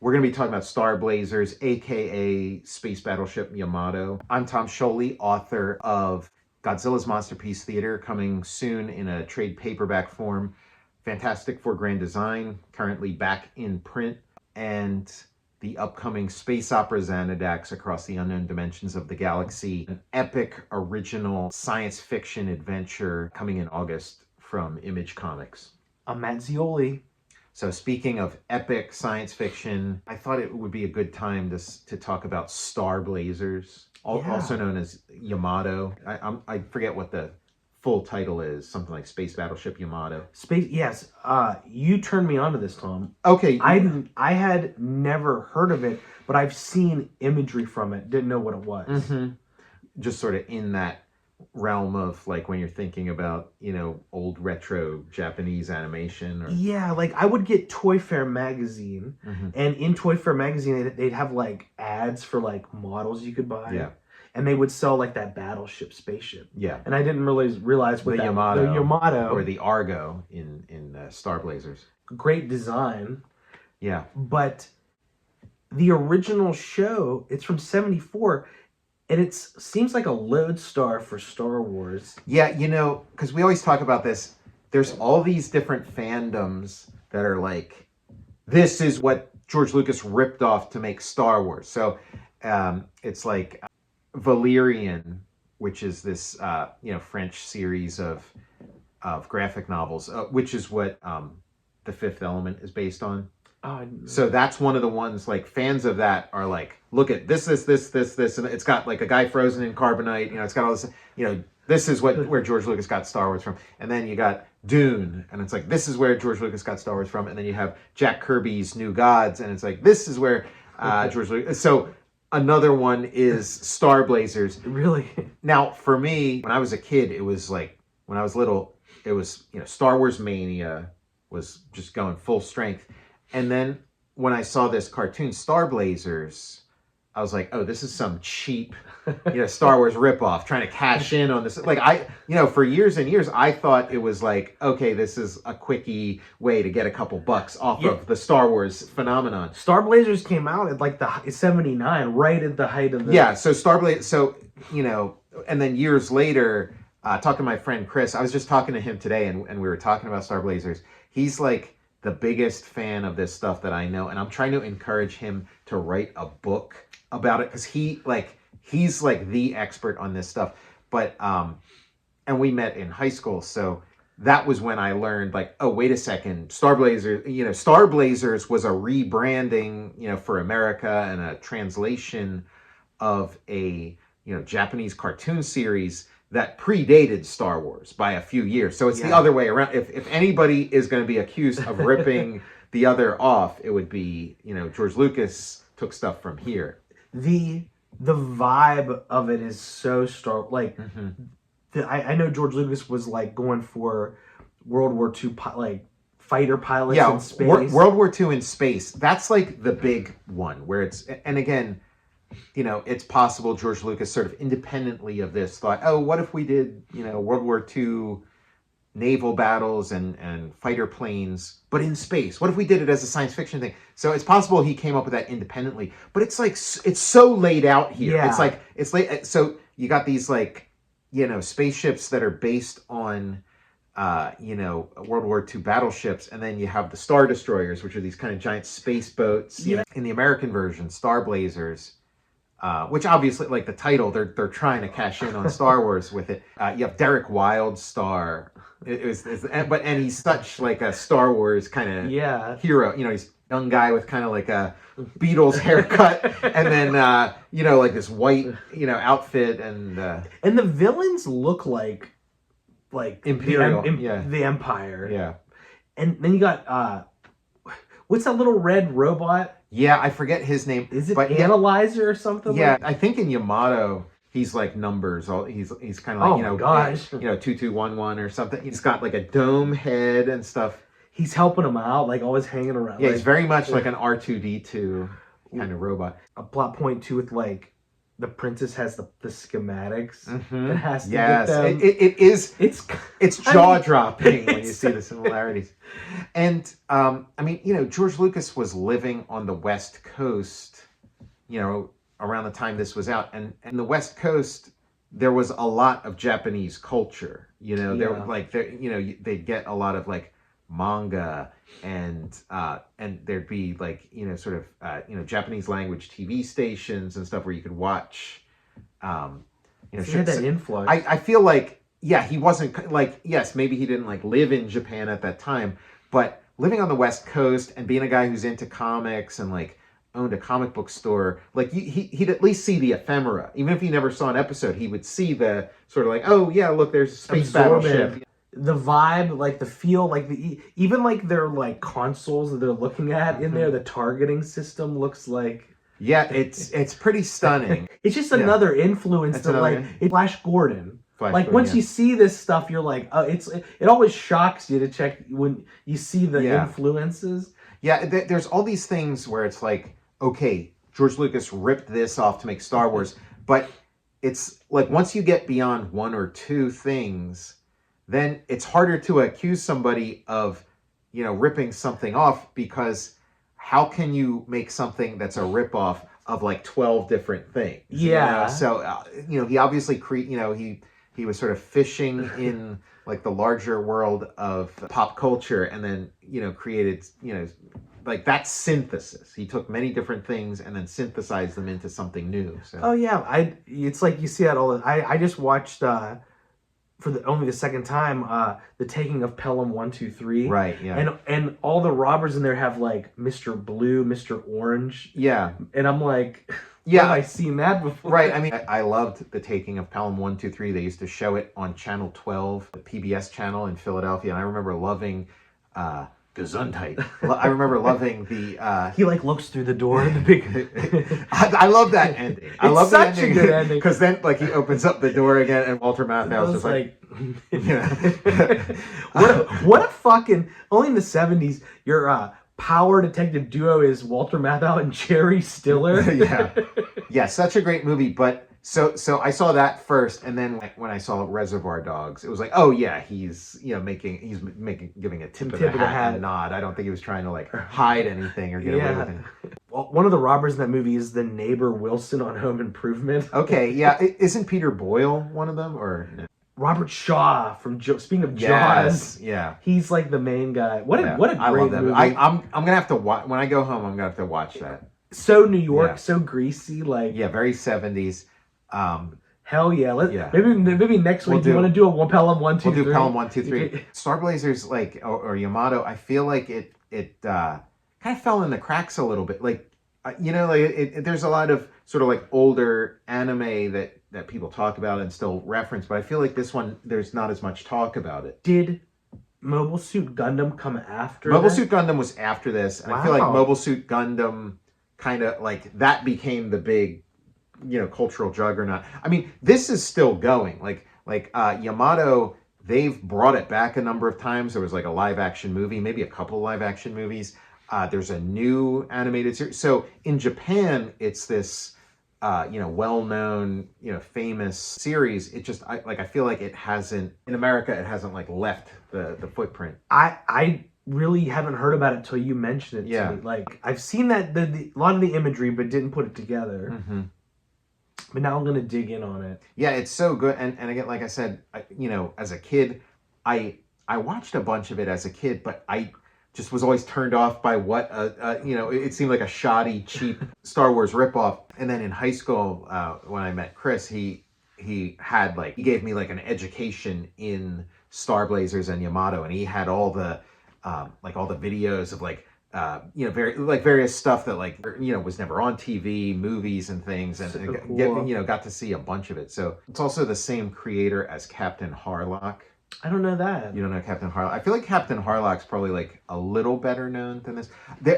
We're going to be talking about Starblazers, aka Space Battleship Yamato. I'm Tom Scioli, author of Godzilla's Monsterpiece Theater, coming soon in a trade paperback form. Fantastic for grand design, currently back in print, and the upcoming space opera Xanadax Across the Unknown Dimensions of the Galaxy, an epic original science fiction adventure coming in August from Image Comics. I'm Matt Zeoli. So speaking of epic science fiction, I thought it would be a good time to talk about Starblazers, also known as Yamato. I forget what the full title is, something like Space Battleship Yamato. Yes. You turned me on to this, Tom. Okay. I had never heard of it, but I've seen imagery from it. Didn't know what it was. Mm-hmm. Just sort of in that realm of like when you're thinking about, old retro Japanese animation. Yeah, like I would get Toy Fair magazine, mm-hmm. and in Toy Fair magazine, they'd have like ads for like models you could buy. Yeah. And they would sell like that battleship spaceship. Yeah. And I didn't really realize what the Yamato or the Argo in Starblazers. Great design. Yeah. But the original show, it's from 1974, and it seems like a lodestar for Star Wars. Yeah, because we always talk about this. There's all these different fandoms that are like, this is what George Lucas ripped off to make Star Wars. So it's like Valerian, which is this French series of graphic novels, which is what The Fifth Element is based on. So that's one of the ones, like, fans of that are like, look at this, and it's got like a guy frozen in carbonite, it's got all this, this is where George Lucas got Star Wars from. And then you got Dune, and it's like, this is where George Lucas got Star Wars from. And then you have Jack Kirby's New Gods, and it's like, this is where George Lucas. So another one is Starblazers. Really? Now, for me, when I was a kid, it was like, when I was little, it was, Star Wars mania was just going full strength. And then when I saw this cartoon, Starblazers, I was like, oh, this is some cheap, Star Wars ripoff trying to cash in on this. Like, for years and years, I thought it was like, okay, this is a quickie way to get a couple bucks off of the Star Wars phenomenon. Starblazers came out at like the 79, right at the height of the... Yeah, so and then years later, talking to my friend Chris, I was just talking to him today, and we were talking about Starblazers. He's like the biggest fan of this stuff that I know, and I'm trying to encourage him to write a book about it, because he's like the expert on this stuff. But and we met in high school, so that was when I learned, like, oh, wait a second, Starblazers was a rebranding, for America, and a translation of a Japanese cartoon series that predated Star Wars by a few years. So it's the other way around. If anybody is going to be accused of ripping the other off, it would be, George Lucas took stuff from here. The vibe of it is so stark. Like, I know George Lucas was like going for World War II, like fighter pilots in space. World War II in space. That's like the big one where it's, and again, it's possible George Lucas sort of independently of this thought, oh, what if we did, World War II naval battles and fighter planes, but in space? What if we did it as a science fiction thing? So it's possible he came up with that independently, but it's like, it's so laid out here. Yeah. It's like, it's late. So you got these like, spaceships that are based on, World War II battleships, and then you have the Star Destroyers, which are these kind of giant space boats. Yeah. In the American version, Starblazers, which obviously, like the title, they're trying to cash in on Star Wars with it. You have Derek Wildstar, and he's such like a Star Wars kind of hero. He's a young guy with kind of like a Beatles haircut, and then like this white outfit, and the villains look like Imperial, the Empire. Yeah, and then you got what's that little red robot? Yeah, I forget his name. Is it Analyzer or something? Yeah, I think in Yamato he's like numbers. He's kind of like 2211 or something. He's got like a dome head and stuff. He's helping him out, like always hanging around. Yeah, he's very much like an R2D2 kind of robot. A plot point too with like the princess has the schematics Mhm. and has to get Yes, them. it is. It's It's I jaw mean, dropping when you it's- see the similarities. And I mean, George Lucas was living on the West Coast, around the time this was out, and the West Coast, there was a lot of Japanese culture. There Yeah. like there, they'd get a lot of like manga and there'd be like sort of Japanese language TV stations and stuff where you could watch. He had that so influx. I feel like he wasn't like yes maybe he didn't like live in Japan at that time, but living on the West Coast and being a guy who's into comics and like owned a comic book store, like he'd at least see the ephemera. Even if he never saw an episode, he would see the sort of like, oh yeah, look, there's a space Absorb it. battleship. The vibe, like the feel, like even like their like consoles that they're looking at in there, the targeting system looks like Yeah, it's pretty stunning. it's just another influence It's that another- it's Flash Gordon. Flash Like Gordon, once yeah. you see this stuff, you're like, oh, it always shocks you to check when you see the Yeah. influences. Yeah, there's all these things where it's like, okay, George Lucas ripped this off to make Star Wars, but it's like once you get beyond one or two things, then it's harder to accuse somebody of, ripping something off, because how can you make something that's a ripoff of like 12 different things? Yeah. So, he obviously he was sort of fishing in like the larger world of pop culture, and then, created, like that's synthesis. He took many different things and then synthesized them into something new. So. Oh yeah, it's like you see that all. I just watched for only the second time the Taking of Pelham 123. Right. Yeah. And all the robbers in there have like Mr. Blue, Mr. Orange, Yeah. and I'm like, Yeah. have I seen that before? Right. I mean, I loved The Taking of Pelham 123. They used to show it on Channel 12, the PBS channel in Philadelphia, and I remember loving Gesundheit. I remember loving the. He like looks through the door in the big. I love that ending. I It's love such the ending, a good ending. because then like he opens up the door again, and Walter Matthau is just like, what a fucking only in the 70s your power detective duo is Walter Matthau and Jerry Stiller. yeah, such a great movie. But so I saw that first, and then when I saw Reservoir Dogs, it was like, oh yeah, he's giving a tip of the hat and a nod. I don't think he was trying to like hide anything or get away with it. Well, one of the robbers in that movie is the neighbor Wilson on Home Improvement. Okay, yeah, isn't Peter Boyle one of them, or no? Robert Shaw from speaking of Yes, Jaws, yeah. he's like the main guy. What a I great love that movie. I'm gonna have to watch when I go home. I'm gonna have to watch that. So New York, Yeah. so greasy, like Yeah, very 70s. hell yeah. Yeah. Maybe next week you want to do a Pelham 1, 2, 3. We'll do Pelham 1, 2, 3. Starblazers, like or Yamato, I feel like it kind of fell in the cracks a little bit. Like there's a lot of sort of like older anime that people talk about and still reference, but I feel like this one there's not as much talk about it. Did Mobile Suit Gundam come after Mobile that? Suit Gundam was after this, and I feel like Wow. Mobile Suit Gundam kind of like that became the big cultural juggernaut. I mean, this is still going. Like Yamato, they've brought it back a number of times. There was like a live action movie, maybe a couple live action movies. There's a new animated series. So in Japan, it's this well-known, famous series. It just I feel like it hasn't in America. It hasn't like left the footprint. I really haven't heard about it till you mentioned it Yeah. to me. Like I've seen that a lot of the imagery, but didn't put it together. Mm-hmm. But now I'm gonna dig in on it. Yeah, it's so good. And again, like I said, as a kid, I watched a bunch of it as a kid, but I just was always turned off by what it seemed like a shoddy, cheap Star Wars ripoff. And then in high school, when I met Chris, he gave me like an education in Starblazers and Yamato, and he had all the videos of various stuff that was never on TV, movies and things, and So cool. got to see a bunch of it. So it's also the same creator as Captain Harlock. I don't know that. You don't know Captain Harlock? I feel like Captain Harlock's probably like a little better known than this.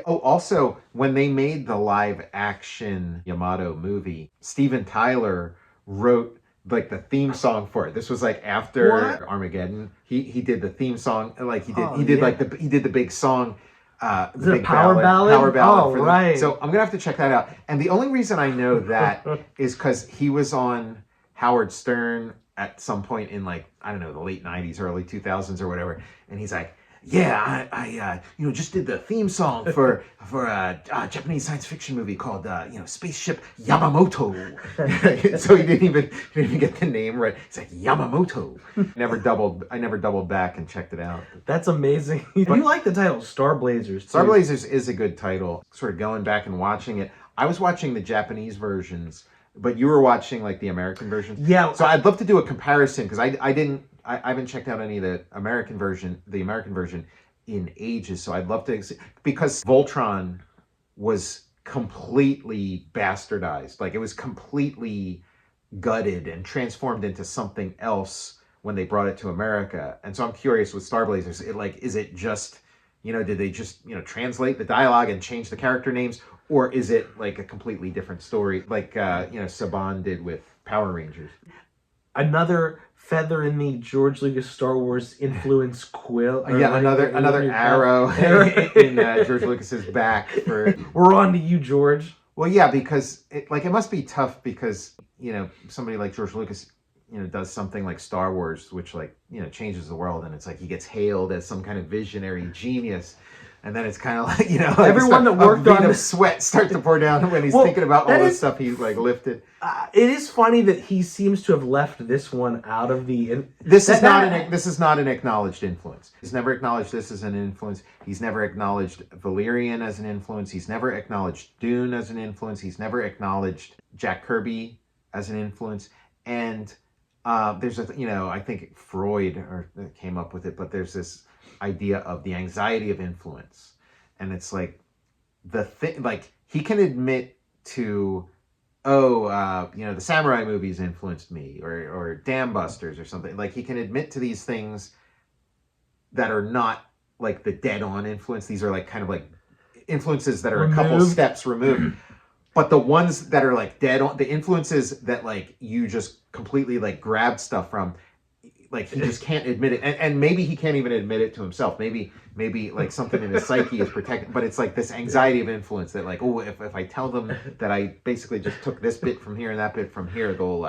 Also, when they made the live action Yamato movie, Steven Tyler wrote like the theme song for it. This was like after What? Armageddon. He did the theme song, like he did Oh, he did yeah. like he did the big song. Is the it a big power ballad? Power ballad. Oh, for the, right. So I'm gonna have to check that out. And the only reason I know that is because he was on Howard Stern at some point in like, I don't know, the late 90s, early 2000s or whatever, and he's like, yeah, I just did the theme song for a Japanese science fiction movie called Spaceship Yamamoto. So he didn't even get the name right. It's like Yamamoto. I never doubled back and checked it out. That's amazing. You like the title Starblazers too. Starblazers is a good title. Sort of going back and watching it. I was watching the Japanese versions, but you were watching like the American versions. Yeah. So I'd love to do a comparison because I haven't checked out any of the American version in ages. So I'd love to, because Voltron was completely bastardized. Like it was completely gutted and transformed into something else when they brought it to America. And so I'm curious with Starblazers, is it just, did they just, translate the dialogue and change the character names? Or is it like a completely different story, like, Saban did with Power Rangers? Another feather in the George Lucas Star Wars influence quill. Yeah, another arrow in George Lucas's back. We're on to you, George. Well, yeah, because it must be tough because somebody like George Lucas does something like Star Wars, which changes the world, and it's like he gets hailed as some kind of visionary genius. And then it's kind of like, everyone that worked on the sweat starts to pour down when he's thinking about all the stuff he lifted. It is funny that he seems to have left this one out of the. This is not an acknowledged influence. He's never acknowledged this as an influence. He's never acknowledged Valerian as an influence. He's never acknowledged Dune as an influence. He's never acknowledged Jack Kirby as an influence. And there's I think Freud came up with it, but there's this idea of the anxiety of influence, and it's like he can admit to the samurai movies influenced me, or Dam Busters or something. Like he can admit to these things that are not like the dead on influence. These are like kind of like influences that are a couple steps removed. But the ones that are like dead on, the influences that like you just completely like grabbed stuff from, like he just can't admit it, and maybe he can't even admit it to himself. Maybe like something in his psyche is protected, but it's like this anxiety of influence that like, if I tell them that I basically just took this bit from here and that bit from here, they'll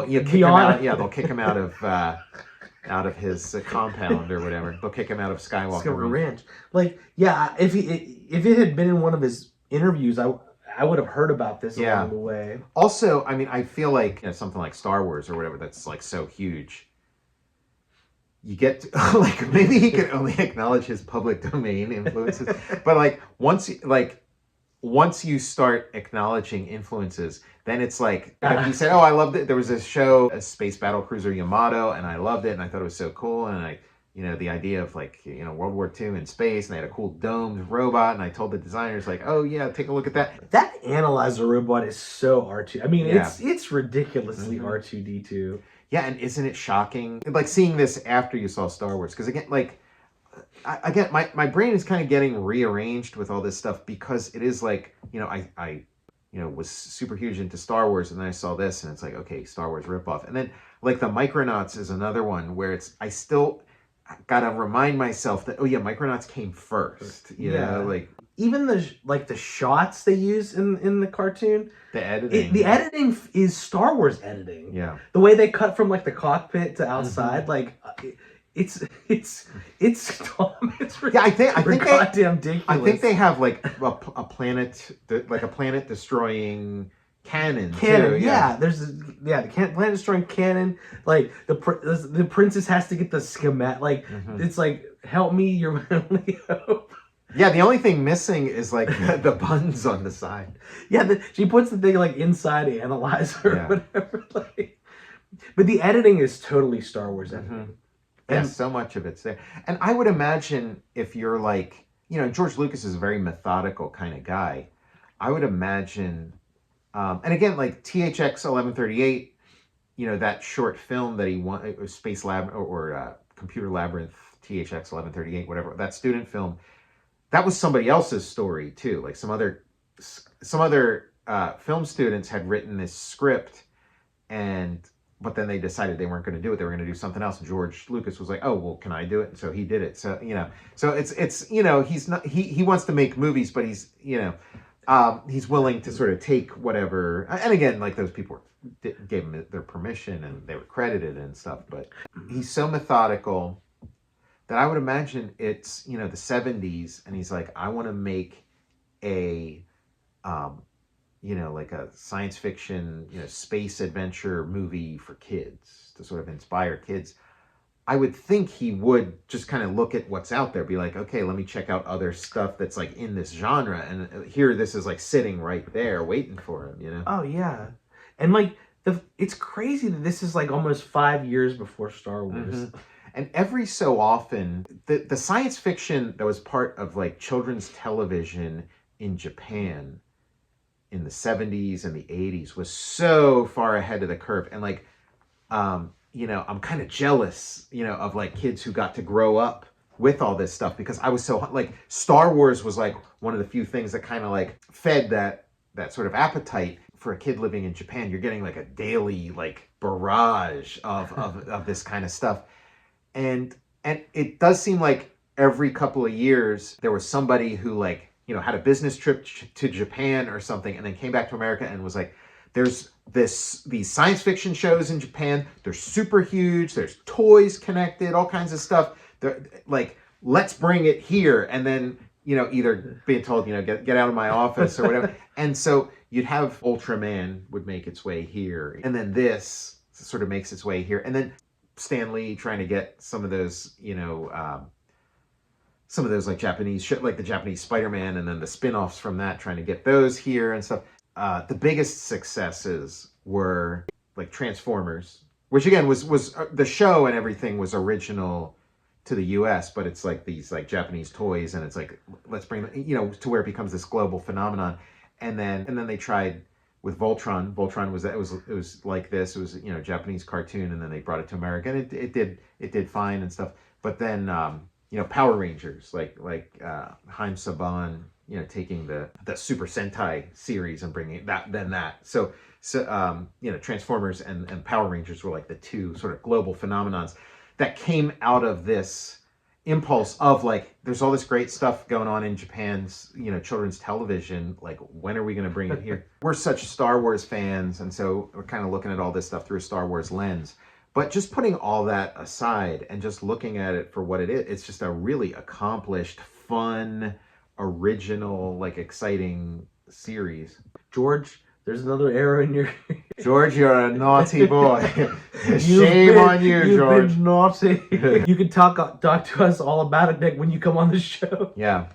kick him out. Yeah, they'll kick him out of his compound or whatever. They'll kick him out of Skywalker Ranch. Like, yeah, if it had been in one of his interviews, I would have heard about this along the way. Also, I mean, I feel like something like Star Wars or whatever that's like so huge. You get to, like maybe he can only acknowledge his public domain influences, but like once you start acknowledging influences, then it's like he said, "Oh, I loved it. There was this show, a space battle cruiser Yamato, and I loved it, and I thought it was so cool, and the idea of like World War II in space, and they had a cool domed robot, and I told the designers like, oh yeah, take a look at that. That analyzer robot is so R2. I mean, it's ridiculously R2D2. Yeah, and isn't it shocking? Like seeing this after you saw Star Wars, because again, my brain is kind of getting rearranged with all this stuff because it is like I was super huge into Star Wars, and then I saw this, and it's like, okay, Star Wars ripoff, and then like the Micronauts is another one where I still gotta remind myself that Micronauts came first. You know, like even the shots they use in the cartoon. The editing. The editing is Star Wars editing. Yeah. The way they cut from like the cockpit to outside, like it's I think goddamn ridiculous. I think they have like a planet destroying cannon too. Yeah. There's the planet destroying cannon. Like the princess has to get the schematic. Like it's like, help me, you're my only hope. Yeah, the only thing missing is like the buttons on the side. Yeah, she puts the thing like inside the analyzer or whatever. Like, but the editing is totally Star Wars editing. And so much of it's there. And I would imagine if you're like, George Lucas is a very methodical kind of guy. I would imagine, and again, like THX 1138, that short film that he won, Space Lab or Computer Labyrinth, THX 1138, whatever, that student film. That was somebody else's story too. Like some other film students had written this script, and but then they decided they weren't going to do it. They were going to do something else. And George Lucas was like, "Oh, well, can I do it?" And so he did it. So so it's he's not he wants to make movies, but he's willing to sort of take whatever. And again, like those people gave him their permission and they were credited and stuff. But he's so methodical that I would imagine it's the 70s, and he's like, I want to make a like a science fiction, space adventure movie for kids to sort of inspire kids. I would think he would just kind of look at what's out there, be like, okay, let me check out other stuff that's like in this genre. And here, this is like sitting right there waiting for him, Oh, yeah. And like, it's crazy that this is like almost 5 years before Star Wars. Mm-hmm. And every so often, the science fiction that was part of like children's television in Japan in the 70s and the 80s was so far ahead of the curve. And like, I'm kind of jealous, of like kids who got to grow up with all this stuff, because I was so like, Star Wars was like one of the few things that kind of like fed that sort of appetite. For a kid living in Japan, you're getting like a daily like barrage of this kind of stuff. And it does seem like every couple of years there was somebody who like, had a business trip to Japan or something, and then came back to America and was like, there's these science fiction shows in Japan. They're super huge. There's toys connected, all kinds of stuff. They're like, let's bring it here. And then, either being told, get out of my office or whatever. And so you'd have Ultraman would make its way here. And then this sort of makes its way here. And then Stan Lee trying to get some of those, like Japanese shit, like the Japanese Spider-Man, and then the spin-offs from that, trying to get those here and stuff. The biggest successes were like Transformers, which again was the show and everything was original to the US, but it's like these like Japanese toys, and it's like, let's bring to where it becomes this global phenomenon. And then they tried with Voltron. Voltron was like this. It was Japanese cartoon, and then they brought it to America, and it did fine and stuff. But then Power Rangers, like Haim Saban, taking the Super Sentai series and bringing that. So Transformers and Power Rangers were like the two sort of global phenomenons that came out of this impulse of like, there's all this great stuff going on in Japan's children's television, like when are we going to bring it here? We're such Star Wars fans, and so we're kind of looking at all this stuff through a Star Wars lens. But just putting all that aside and just looking at it for what it is, it's just a really accomplished, fun, original, like exciting series. George, there's another arrow in your... George, you're a naughty boy. Shame on you, George. You've been naughty. You can talk to us all about it, Nick, when you come on the show. Yeah.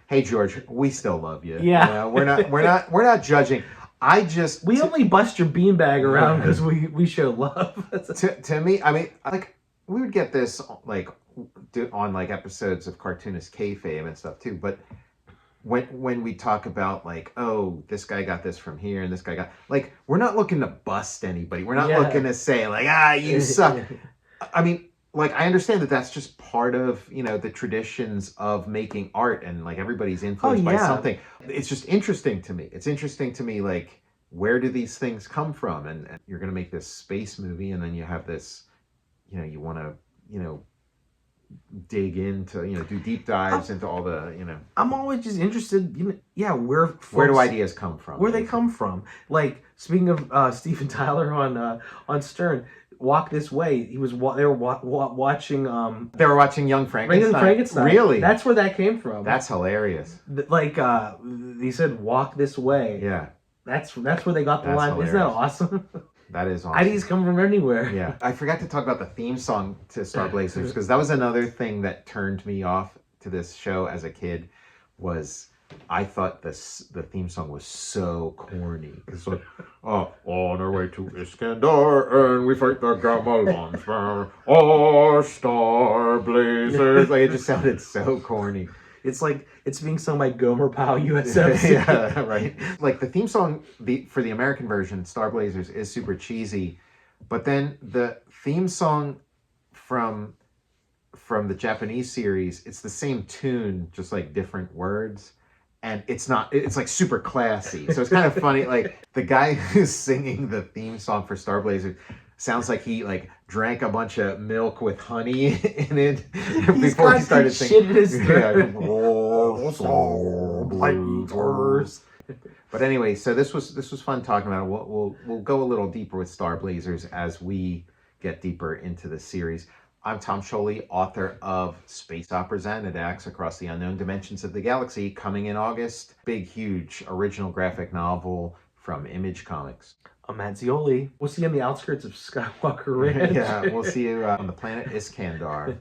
Hey, George, we still love you. Yeah. We're not judging. We only bust your beanbag around because we show love. to me, I mean, like, we would get this like on like episodes of Cartoonist Kayfabe and stuff too, but when we talk about like, oh, this guy got this from here and this guy got, like, we're not looking to bust anybody. We're not looking to say like, you suck. I mean, like, I understand that that's just part of, the traditions of making art, and like everybody's influenced by something. It's just interesting to me. It's interesting to me, like, where do these things come from? And you're going to make this space movie, and then you have this, you want to, dig into, do deep dives into all the, I'm always just interested, where do ideas come from? Where they come from. Like, speaking of Steven Tyler on Stern, Walk This Way, they were watching they were watching Young Frankenstein. Really? That's where that came from. That's hilarious. Like, he said Walk This Way. Yeah. That's where they got the line. Hilarious. Isn't that awesome? That is awesome. Ideas come from anywhere. Yeah. I forgot to talk about the theme song to Starblazers, because that was another thing that turned me off to this show as a kid. Was I thought the theme song was so corny. It's like, on our way to Iskandar, and we fight the Gamelons. Starblazers. Like, it just sounded so corny. It's like it's being sung by Gomer Pyle USFC. Yeah, right. Like, the theme song for the American version, Starblazers, is super cheesy, but then the theme song from the Japanese series, it's the same tune, just like different words, and it's like super classy. So it's kind of funny. Like, the guy who's singing the theme song for Starblazers, sounds like he like drank a bunch of milk with honey in it He's before he got started shit singing. in his throat. Starblazers. But anyway, so this was fun talking about it. We'll go a little deeper with Starblazers as we get deeper into the series. I'm Tom Scioli, author of Space Opera Xanadax Across the Unknown Dimensions of the Galaxy, coming in August. Big, huge original graphic novel from Image Comics. I'm Matt Zeoli. We'll see you on the outskirts of Skywalker Ranch. Yeah, we'll see you on the planet Iskandar.